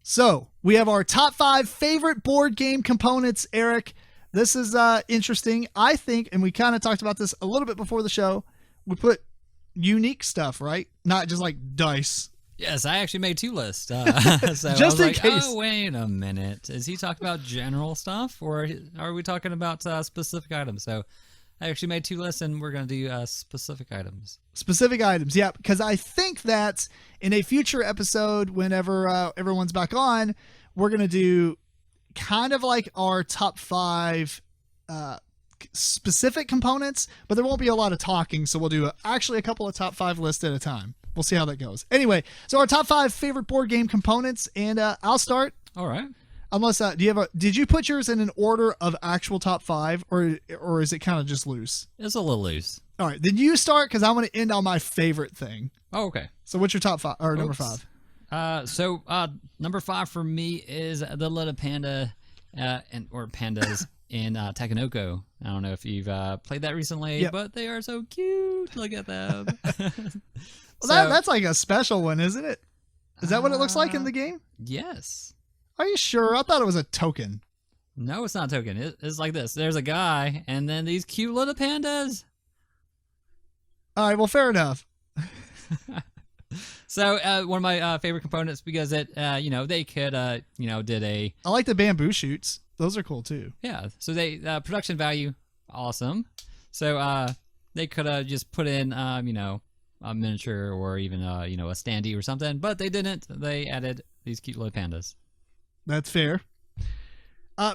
So we have our top 5 favorite board game components, Eric. This is interesting. I think, and we kind of talked about this a little bit before the show, we put unique stuff, right? Not just like dice. Yes, I actually made 2 lists. So just I was in like, case. oh, wait a minute. Is he talking about general stuff, or are we talking about specific items? So I actually made 2 lists, and we're going to do specific items. Specific items, yeah, because I think that in a future episode, whenever everyone's back on, we're going to do kind of like our top 5 specific components, but there won't be a lot of talking, so we'll do actually a couple of top 5 lists at a time. We'll see how that goes. Anyway, so our top 5 favorite board game components, and I'll start. All right. Unless, did you put yours in an order of actual top 5, or is it kind of just loose? It's a little loose. All right, then you start, because I want to end on my favorite thing. Oh, okay. So what's your top 5, or number 5? So number 5 for me is the little panda, or pandas in Takenoko. I don't know if you've played that recently, but they are so cute. Look at them. Well, that's like a special one, isn't it? Is that what it looks like in the game? Yes. Are you sure? I thought it was a token. No, it's not a token. It's like this. There's a guy, and then these cute little pandas. All right, well, fair enough. So one of my favorite components, because it, they could, did a... I like the bamboo shoots. Those are cool, too. Yeah, so they, production value, awesome. So they could have just put in, a miniature or even, a standee or something, but they didn't. They added these cute little pandas. That's fair.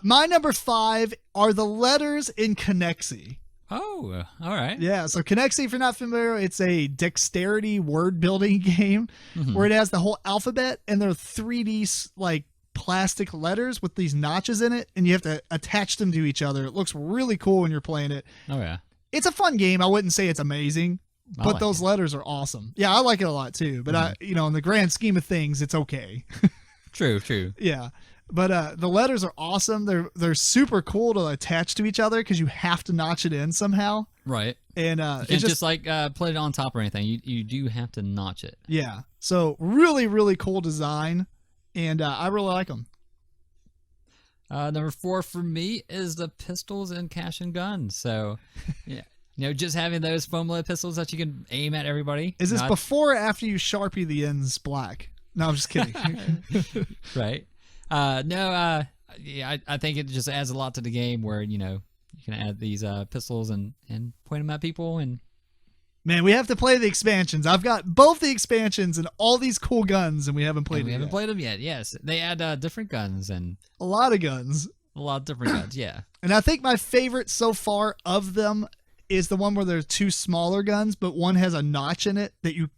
My number 5 are the letters in Connexi. Oh, all right. Yeah, so Connexi, if you're not familiar, it's a dexterity word building game where it has the whole alphabet, and they're 3D like plastic letters with these notches in it, and you have to attach them to each other. It looks really cool when you're playing it. Oh, yeah. It's a fun game. I wouldn't say it's amazing, but like those letters are awesome. Yeah, I like it a lot too, but in the grand scheme of things, it's okay. True. Yeah. But the letters are awesome. They're super cool to attach to each other because you have to notch it in somehow. Right. And you can't just like put it on top or anything. You do have to notch it. Yeah. So really, really cool design, and I really like them. Number 4 for me is the pistols and cash and guns. So, yeah, just having those foam-lead pistols that you can aim at everybody. Is this before or after you Sharpie the ends black? No, I'm just kidding. Right. I think it just adds a lot to the game where, you can add these pistols and point them at people. And man, we have to play the expansions. I've got both the expansions and all these cool guns, and we haven't played them yet. We haven't played them yet, yes. They add different guns and... A lot of guns. A lot of different guns, yeah. And I think my favorite so far of them is the one where there's 2 smaller guns, but one has a notch in it that you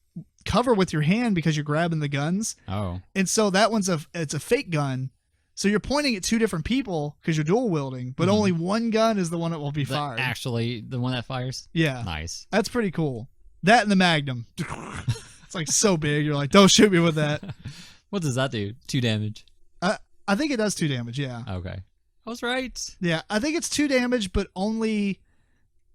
cover with your hand because you're grabbing the guns. Oh. And so that one's it's a fake gun. So you're pointing at 2 different people because you're dual wielding, but only one gun is the one that will be fired. Actually, the one that fires? Yeah. Nice. That's pretty cool. That and the Magnum. It's like so big. You're like, don't shoot me with that. What does that do? 2 damage? I think it does 2 damage, yeah. Okay. I was right. Yeah, I think it's 2 damage, but only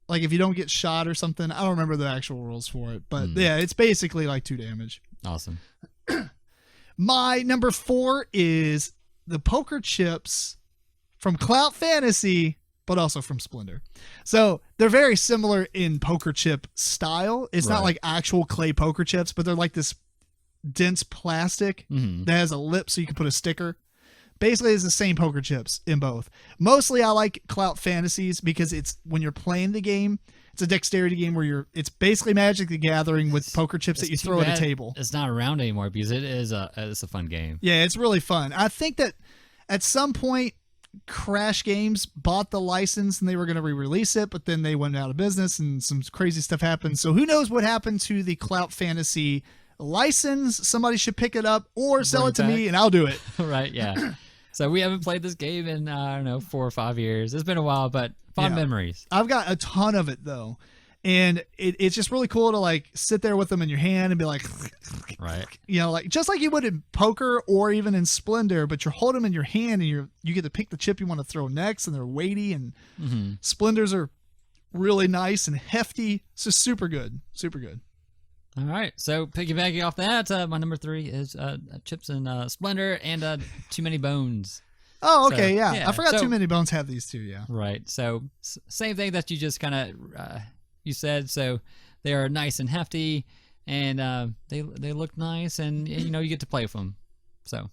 like if you don't get shot or something. I don't remember the actual rules for it, but yeah, it's basically like 2 damage. Awesome. My number 4 is the poker chips from Clout Fantasy, but also from Splendor. So they're very similar in poker chip style. It's not like actual clay poker chips, but they're like this dense plastic that has a lip so you can put a sticker. Basically, it's the same poker chips in both. Mostly, I like Clout Fantasies because it's when you're playing the game, it's a dexterity game where it's basically Magic the Gathering with poker chips that you throw at a table. It's not around anymore because it's a fun game. Yeah, it's really fun. I think that at some point, Crash Games bought the license and they were going to re-release it, but then they went out of business and some crazy stuff happened. So who knows what happened to the Clout Fantasy license? Somebody should pick it up or sell it to me and I'll do it. Right, yeah. So we haven't played this game in, 4 or 5 years. It's been a while, but fond memories. I've got a ton of it, though. And it's just really cool to, like, sit there with them in your hand and be like... Right. Like just like you would in poker or even in Splendor, but you're holding them in your hand and you get to pick the chip you want to throw next, and they're weighty, and Splendors are really nice and hefty. It's just super good. Super good. All right. So piggybacking off that, my number 3 is Chips and Splendor and Too Many Bones. Oh, okay, So, yeah. I forgot so- Too Many Bones have these two, yeah. Right. So same thing that you just kind of you said. So they are nice and hefty, and they look nice, and you know you get to play with them. So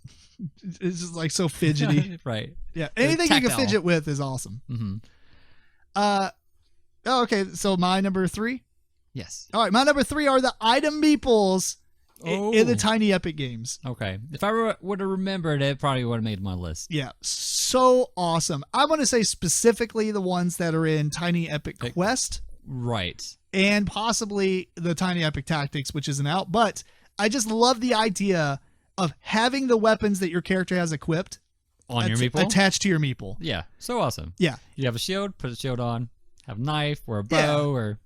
It's just like so fidgety. right. Yeah, anything you can tactile. fidget with is awesome. Mm-hmm. Okay, so my number 3? Yes. All right, my number 3 are the item meeples in the Oh. Tiny Epic games. Okay. If I would have remembered it, probably would have made my list. Yeah, so awesome. I want to say specifically the ones that are in Tiny Epic Quest Right. and possibly the Tiny Epic Tactics, which isn't out. But I just love the idea of having the weapons that your character has equipped On your Meeple? attached to your meeple. Yeah. So awesome. Yeah. You have a shield, put a shield on, have a knife or a Yeah. bow or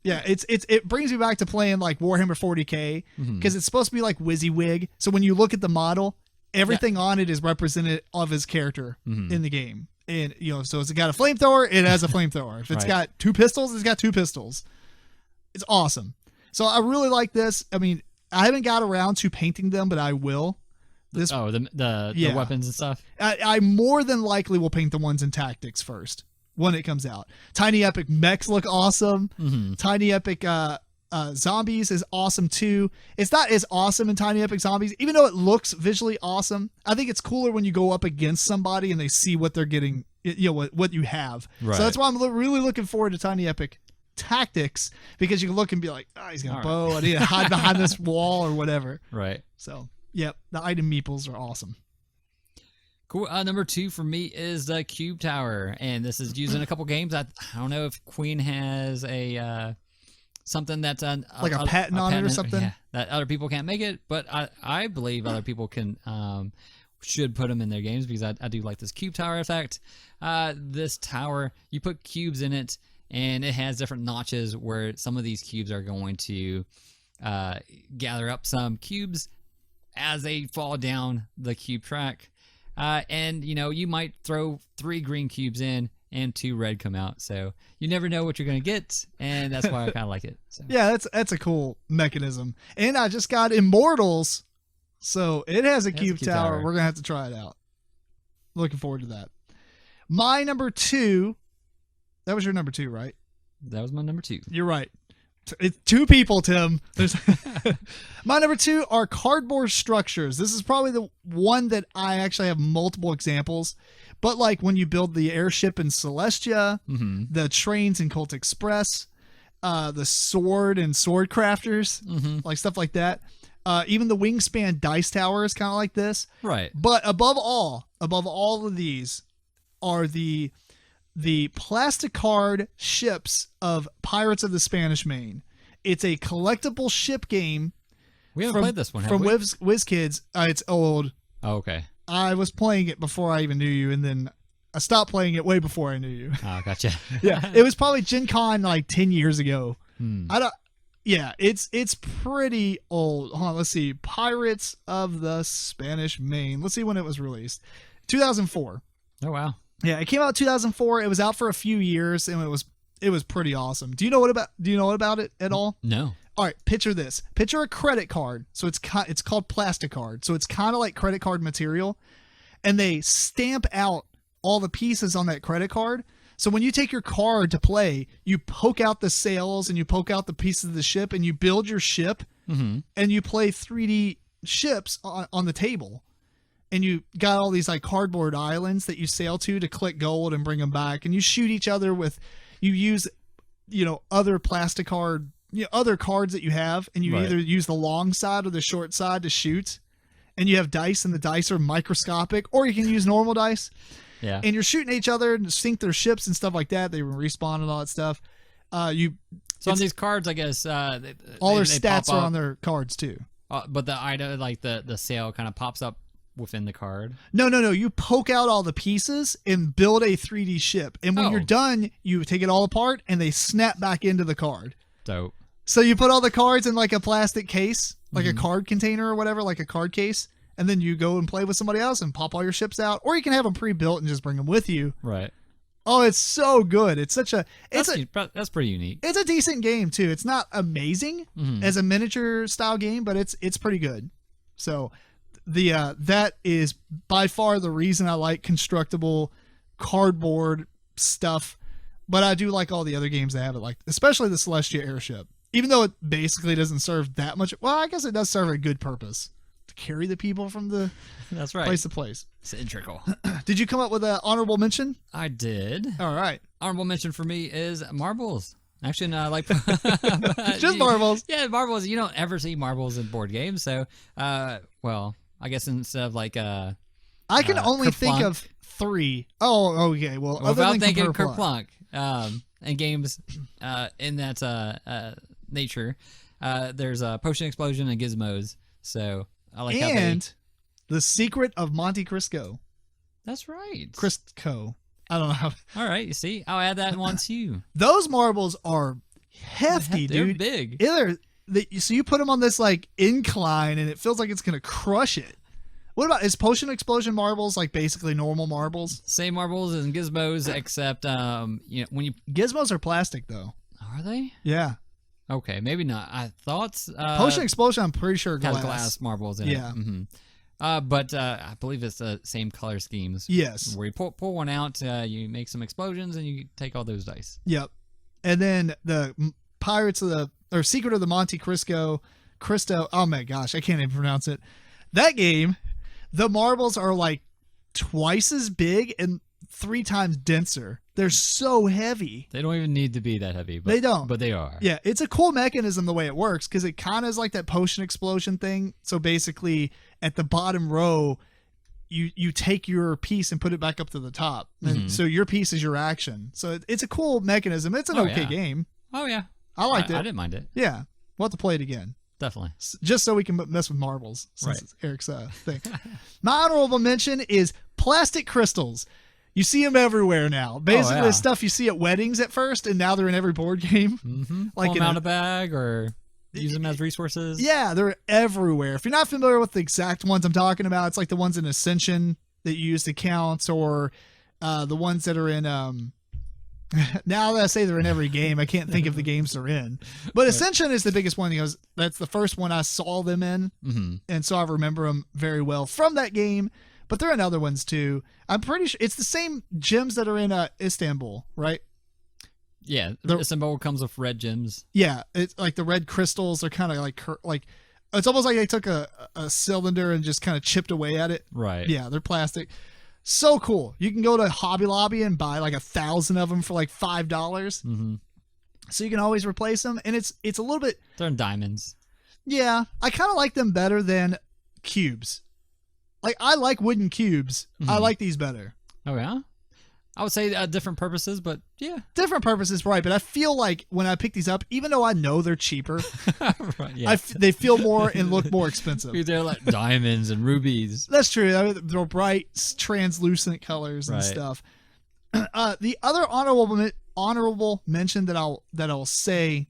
Yeah, it brings me back to playing like Warhammer 40K because it's supposed to be like WYSIWYG. So when you look at the model, everything on it is represented of his character in the game. And so it's got a flamethrower, it has a flamethrower. If it's Right. got 2 pistols, it's got 2 pistols. It's awesome. So I really like this. I mean, I haven't got around to painting them, but I will. the weapons and stuff. I more than likely will paint the ones in Tactics first when it comes out. Tiny Epic Mechs look awesome. Tiny Epic Zombies is awesome too. It's not as awesome in Tiny Epic Zombies, even though it looks visually awesome. I think it's cooler when you go up against somebody and they see what they're getting, what you have. Right. So that's why I'm really looking forward to Tiny Epic Tactics, because you can look and be like, oh, he's got a bow. I need to hide behind this wall or whatever. Right. So, yep, the item meeples are awesome. Cool. Number 2 for me is the Cube Tower, and this is used in a couple games. I don't know if Queen has a something that's like a patent on it or something. Yeah, that other people can't make it, but I believe other people can should put them in their games, because I do like this Cube Tower effect. This tower, you put cubes in it, and it has different notches where some of these cubes are going to gather up some cubes as they fall down the cube track. And you might throw 3 green cubes in and 2 red come out, so you never know what you're gonna get, and that's why I kind of like it. So. Yeah, that's a cool mechanism. And I just got Immortals, so it has a cube tower. We're gonna have to try it out. Looking forward to that. My number 2. That was your number 2, right? That was my number 2. You're right. It's 2 people, Tim. My number 2 are cardboard structures. This is probably the one that I actually have multiple examples. But like when you build the airship in Celestia, the trains in Colt Express, the sword and sword crafters, like stuff like that. Even the Wingspan dice tower is kind of like this. Right. But above all of these are the plastic card ships of Pirates of the Spanish Main. It's a collectible ship game. We haven't played this one, have from we? WizKids. It's old. Oh, okay. I was playing it before I even knew you, and then I stopped playing it way before I knew you. Oh, gotcha. Yeah, it was probably Gen Con like 10 years ago. It's pretty old. Hold on, let's see. Pirates of the Spanish Main. Let's see when it was released. 2004. Oh, wow. Yeah, it came out 2004. It was out for a few years, and it was pretty awesome. Do you know about it at all? No. All right, picture this. Picture a credit card. So it's called plastic card. So it's kind of like credit card material, and they stamp out all the pieces on that credit card. So when you take your card to play, you poke out the sails and you poke out the pieces of the ship, and you build your ship, and you play 3D ships on the table. And you got all these like cardboard islands that you sail to collect gold and bring them back. And you shoot each other you use, other plastic card, other cards that you have. And you either use the long side or the short side to shoot. And you have dice, and the dice are microscopic, or you can use normal dice. Yeah. And you're shooting each other and sink their ships and stuff like that. They respawn and all that stuff. So on these cards, I guess, all their stats are on their cards too. But the item, like the sail kind of pops up within the card. No. You poke out all the pieces and build a 3D ship. And when you're done, you take it all apart and they snap back into the card. Dope. So you put all the cards in like a plastic case, like a card container or whatever, like a card case. And then you go and play with somebody else and pop all your ships out. Or you can have them pre-built and just bring them with you. Right. Oh, it's so good. It's such a That's pretty unique. it's a decent game too. It's not amazing as a miniature style game, but it's pretty good. So that is by far the reason I like constructible cardboard stuff. But I do like all the other games that have it, like especially the Celestia Airship. Even though it basically doesn't serve that much, well, I guess it does serve a good purpose to carry the people from the That's right. place to place. It's integral. Did you come up with an honorable mention? I did. All right. Honorable mention for me is marbles. Actually, no, like Just marbles. Yeah, marbles. You don't ever see marbles in board games, so well, I guess instead of like I can only think of 3. Oh, okay. Well, other without than thinking Kerplunk. and games in that nature, there's a Potion Explosion and Gizmos. So I like and the Secret of Monte Cristo. That's right. Crisco. I don't know how. All right, you see, I'll add that one too. Those marbles are hefty, They're dude. big. So you put them on this like incline, and it feels like it's gonna crush it. What about, is Potion Explosion marbles like basically normal marbles? Same marbles as Gizmos, except when you Gizmos are plastic though. are they? Yeah. Okay, maybe not. I thought Potion Explosion, I'm pretty sure has glass marbles in Yeah. it. Mm-hmm. But I believe it's the same color schemes. Yes. Where you pull one out, you make some explosions, and you take all those dice. Yep. And then the Secret of the Monte Cristo. Oh my gosh, I can't even pronounce it. That game, the marbles are like twice as big and 3 times denser. They're so heavy. They don't even need to be that heavy. But, They don't. But they are. Yeah, it's a cool mechanism the way it works, because it kind of is like that Potion Explosion thing. So basically, at the bottom row, you take your piece and put it back up to the top. And so your piece is your action. So it's a cool mechanism. It's an okay game. Oh, yeah. I liked it. I didn't mind it. Yeah. We'll have to play it again. Definitely. Just so we can mess with marbles, since it's Eric's thing. My honorable mention is plastic crystals. You see them everywhere now. Basically, stuff you see at weddings at first, and now they're in every board game. Mm-hmm. Like pull them out a bag or use them as resources. Yeah, they're everywhere. If you're not familiar with the exact ones I'm talking about, it's like the ones in Ascension that you use to count, or the ones that are in. Now that I say they're in every game, I can't think of the games they're in. But Ascension is the biggest one, because that's the first one I saw them in, and so I remember them very well from that game. But there are other ones too. I'm pretty sure it's the same gems that are in Istanbul, right? Yeah, the symbol comes with red gems. Yeah, it's like the red crystals are kind of like it's almost like they took a cylinder and just kind of chipped away at it. Right. Yeah, they're plastic. So cool. You can go to Hobby Lobby and buy like 1,000 of them for like $5. Mm-hmm. So you can always replace them, and it's a little bit. They're in diamonds. Yeah, I kind of like them better than cubes. Like, I like wooden cubes. I like these better. Oh, yeah? I would say different purposes, but yeah. Different purposes, right. But I feel like when I pick these up, even though I know they're cheaper, right, yeah. they feel more and look more expensive. They're like diamonds and rubies. That's true. They're bright, translucent colors and stuff. The other honorable mention that I'll say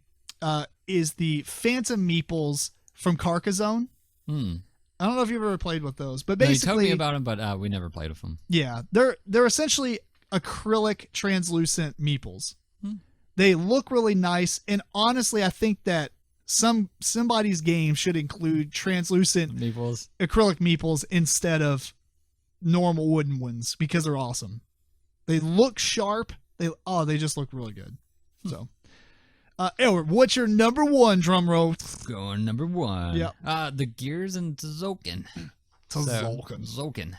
is the Phantom Meeples from Carcassonne. I don't know if you've ever played with those, but basically, you told me about them, but we never played with them. Yeah, they're essentially acrylic translucent meeples. They look really nice, and honestly, I think that somebody's game should include translucent Meeples, acrylic meeples instead of normal wooden ones, because they're awesome. They look sharp. They just look really good. So. Edward, what's your number one, drum roll? Going number one. Yeah. The Gears and Tzolk'in. Tzolk'in.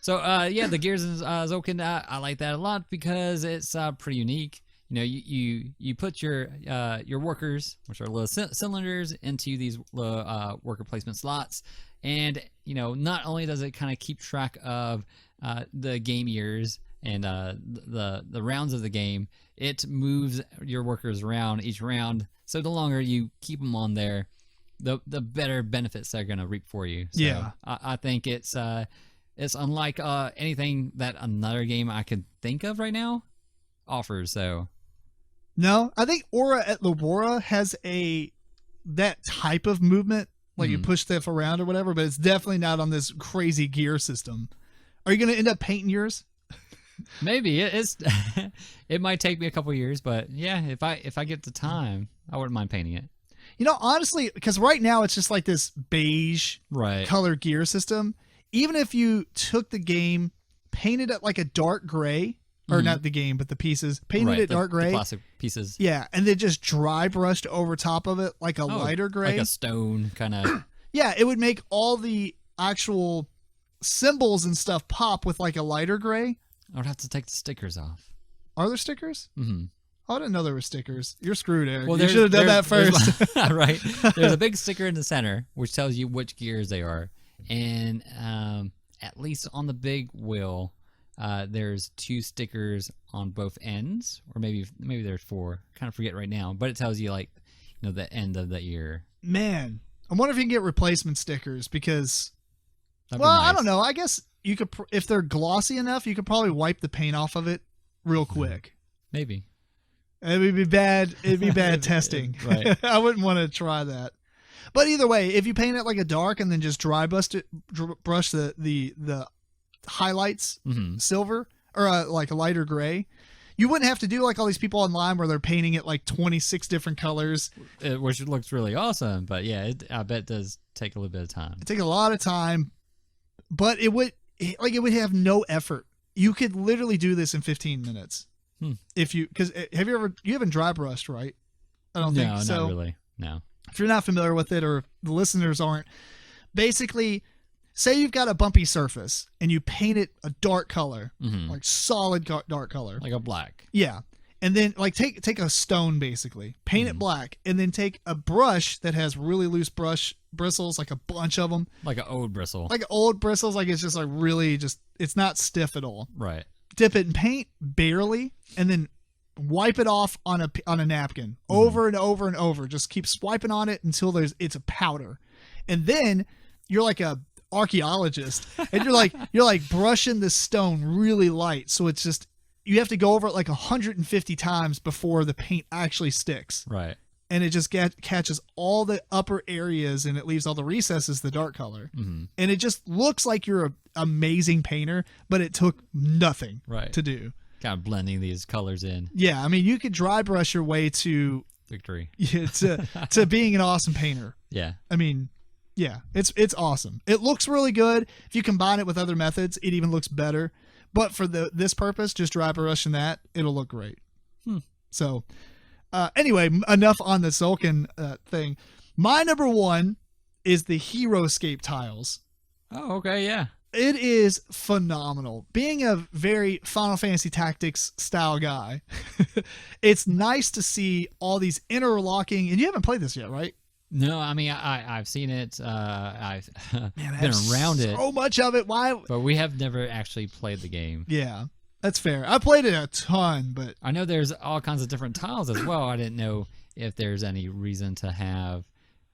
So, the Gears and Tzolk'in, I like that a lot because it's pretty unique. You know, you put your workers, which are little cylinders, into these little worker placement slots, and not only does it kind of keep track of the game years and the rounds of the game, it moves your workers around each round. So the longer you keep them on there, the better benefits they're going to reap for you. So yeah, I think it's unlike anything that another game I could think of right now offers. So no, I think Aura et Labora has that type of movement, like you push stuff around or whatever, but it's definitely not on this crazy gear system. Are you going to end up painting yours? Maybe it's it might take me a couple years, but yeah, if I get the time, I wouldn't mind painting it. You know, honestly, because right now it's just like this beige color gear system. Even if you took the game, painted it like a dark gray, or not the game, but the pieces, painted it dark gray. The plastic pieces. Yeah, and then just dry brushed over top of it like a lighter gray. Like a stone kind of. Yeah, it would make all the actual symbols and stuff pop with like a lighter gray. I would have to take the stickers off. Are there stickers? Mm-hmm. Oh, I didn't know there were stickers. You're screwed, Eric. Well, you should have done that first. Right. There's a big sticker in the center, which tells you which gears they are. And at least on the big wheel, there's 2 stickers on both ends. Or maybe there's 4. Kind of forget right now. But it tells you, like, you know, the end of the ear. Man, I wonder if you can get replacement stickers because... That'd well, be nice. I don't know. I guess you could, if they're glossy enough, you could probably wipe the paint off of it real quick. Maybe. It would be bad. It'd be bad testing. Right. I wouldn't want to try that. But either way, if you paint it like a dark and then just dry brush the highlights silver or like a lighter gray, you wouldn't have to do like all these people online where they're painting it like 26 different colors. Which looks really awesome. But yeah, I bet it does take a little bit of time. It takes a lot of time, but it would have no effort. You could literally do this in 15 minutes. If you, because you haven't dry brushed, right? I don't think so. No, not really. No. If you're not familiar with it, or the listeners aren't, basically, say you've got a bumpy surface and you paint it a dark color, like solid dark color, like a black. Yeah, and then like take a stone, basically paint it black, and then take a brush that has really loose bristles, like a bunch of them, like an old bristle, like it's just like really it's not stiff at all. Right. Dip it in paint barely, and then wipe it off on a napkin over and over and over. Just keep swiping on it until it's a powder, and then you're like a archaeologist, and you're like brushing the stone really light, so it's just you have to go over it like 150 times before the paint actually sticks. Right. And it just catches all the upper areas and it leaves all the recesses the dark color. And it just looks like you're an amazing painter, but it took nothing to do. Kind of blending these colors in. Yeah, I mean, you could dry brush your way to victory. To being an awesome painter. Yeah. I mean, yeah, it's awesome. It looks really good. If you combine it with other methods, it even looks better. But for this purpose, just dry brushing that, it'll look great. So... anyway, enough on the Sulkin thing. My number 1 is the Heroscape tiles. Oh, okay, yeah. It is phenomenal. Being a very Final Fantasy Tactics style guy, it's nice to see all these interlocking, and you haven't played this yet, right? No, I mean, I've seen it. I've been around it. So much of it. Why? But we have never actually played the game. Yeah. That's fair. I played it a ton, but... I know there's all kinds of different tiles as well. I didn't know if there's any reason to have...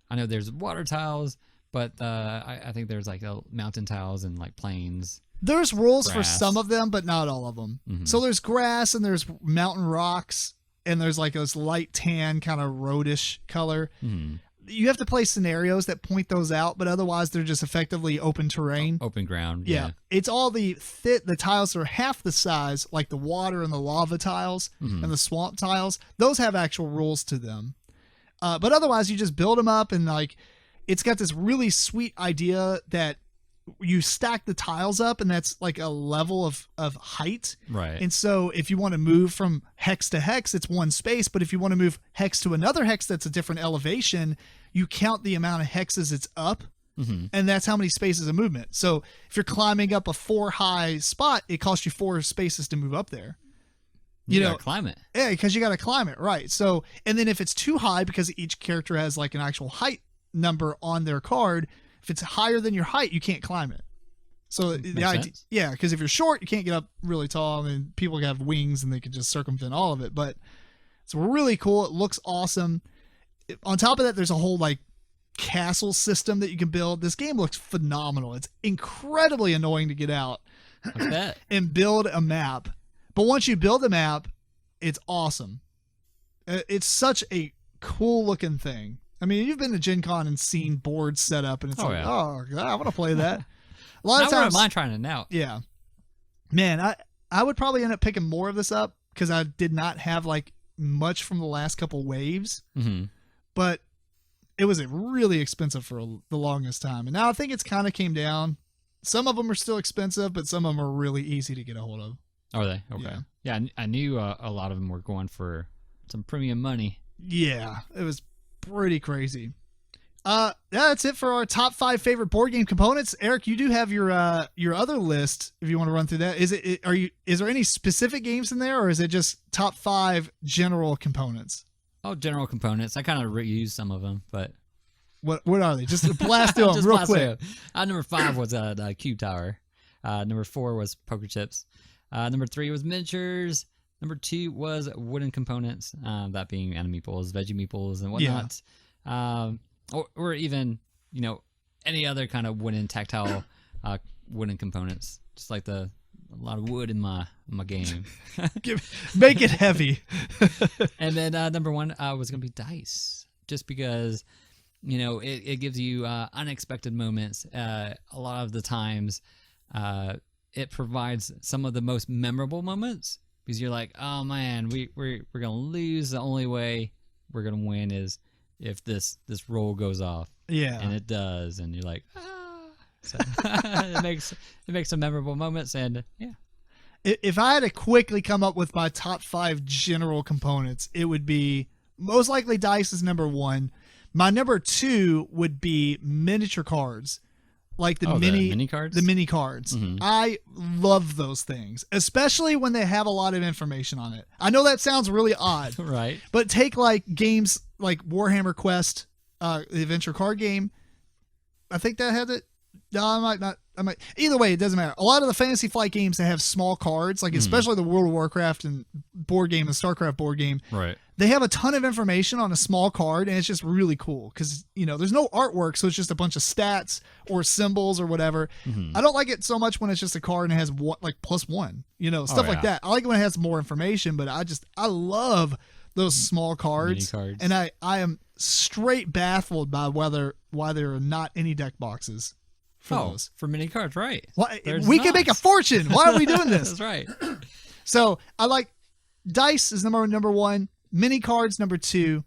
I know there's water tiles, but I think there's like mountain tiles and like plains. There's rules for some of them, but not all of them. So there's grass and there's mountain rocks and there's like this light tan kind of roadish color. You have to play scenarios that point those out, but otherwise they're just effectively open terrain. Open ground. Yeah. It's all the tiles that are half the size, like the water and the lava tiles and the swamp tiles. Those have actual rules to them. But otherwise you just build them up, and like, it's got this really sweet idea that you stack the tiles up, and that's like a level of height. Right. And so if you want to move from hex to hex, it's one space. But if you want to move hex to another hex that's a different elevation, you count the amount of hexes it's up. And that's how many spaces of movement. So if you're climbing up a 4-high spot, it costs you 4 spaces to move up there. You gotta climb it. Yeah, because you got to climb it. Right. So, and then if it's too high, because each character has like an actual height number on their card, if it's higher than your height, you can't climb it. So the idea, yeah, because if you're short, you can't get up really tall, and people have wings and they can just circumvent all of it. But it's really cool. It looks awesome. On top of that, there's a whole like castle system that you can build. This game looks phenomenal. It's incredibly annoying to get out and build a map. But once you build a map, it's awesome. It's such a cool looking thing. I mean, you've been to Gen Con and seen boards set up, and it's I want to play that. A lot of times, I wouldn't mind trying it out. Yeah, man, I would probably end up picking more of this up because I did not have like much from the last couple waves, but it was really expensive for the longest time. And now I think it's kind of came down. Some of them are still expensive, but some of them are really easy to get a hold of. Are they? Okay. Yeah, I knew a lot of them were going for some premium money. Yeah, it was pretty crazy. That's it for our top 5 favorite board game components. Eric, you do have your other list if you want to run through that. Is there any specific games in there, or is it just top 5 general components? Oh, general components. I kind of reused some of them, but what are they? Just blast through them real quick. Number 5 was a cube tower. Number 4 was poker chips. Number 3 was miniatures. Number 2 was wooden components, that being meeples, veggie meeples, and whatnot. Yeah. Or even, any other kind of wooden tactile wooden components. Just like a lot of wood in my game. Make it heavy. And then number 1 was going to be dice. Just because, it gives you unexpected moments. A lot of the times it provides some of the most memorable moments. Because you're like, oh man, we're going to lose. The only way we're going to win is if this roll goes off. Yeah. And it does, and you're like, ah. So it makes some memorable moments, and yeah. If I had to quickly come up with my top 5 general components, it would be most likely dice is number 1. My number 2 would be miniature cards. Like the mini cards? The mini cards. Mm-hmm. I love those things, especially when they have a lot of information on it. I know that sounds really odd. Right. But take like games like Warhammer Quest, the adventure card game. I think that had it. No, I might not. Either way, it doesn't matter. A lot of the Fantasy Flight games that have small cards, like especially the World of Warcraft and board game and StarCraft board game, right? They have a ton of information on a small card, and it's just really cool because there's no artwork, so it's just a bunch of stats or symbols or whatever. I don't like it so much when it's just a card and it has like +1, stuff like that. I like it when it has more information, but I love those small cards, mini cards. And I am straight baffled by why there are not any deck boxes. For mini cards, right? We can make a fortune. Why are we doing this? That's right. So I like dice is number 1, mini cards number 2.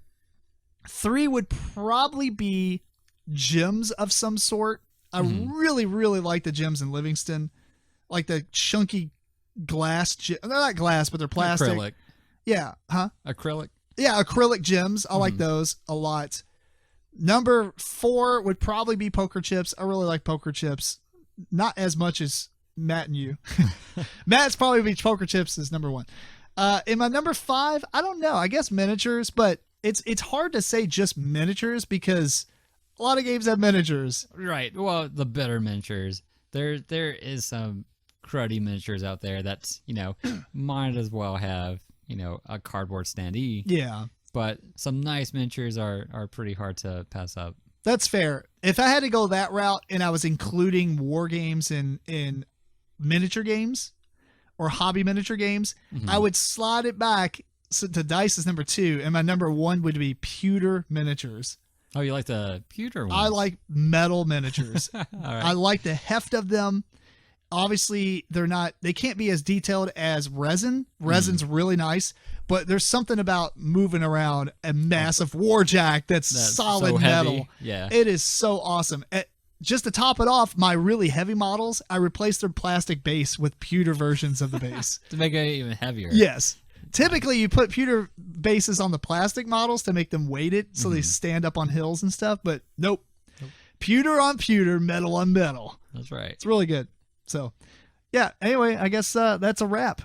3 would probably be gems of some sort. I really, really like the gems in Livingston, like the chunky glass. They're not glass, but they're plastic. Acrylic. Yeah. Huh? Acrylic. Yeah, acrylic gems. I like those a lot. Number 4 would probably be poker chips. I really like poker chips. Not as much as Matt and you. Matt's probably be poker chips as number 1. In my number 5, I don't know. I guess miniatures, but it's hard to say just miniatures because a lot of games have miniatures. Right. Well, the better miniatures. There is some cruddy miniatures out there that's, might as well have, a cardboard standee. Yeah. But some nice miniatures are pretty hard to pass up. That's fair. If I had to go that route and I was including war games in miniature games or hobby miniature games, I would slide it back to dice as number 2, and my number 1 would be pewter miniatures. Oh, you like the pewter ones? I like metal miniatures. All right. I like the heft of them. Obviously, they can't be as detailed as resin. Resin's really nice, but there's something about moving around a massive warjack that's solid so metal. Heavy. Yeah. It is so awesome. Just to top it off, my really heavy models, I replaced their plastic base with pewter versions of the base. To make it even heavier. Yes. Typically, you put pewter bases on the plastic models to make them weighted so they stand up on hills and stuff, but nope. Pewter on pewter, metal on metal. That's right. It's really good. So, yeah, anyway, I guess that's a wrap.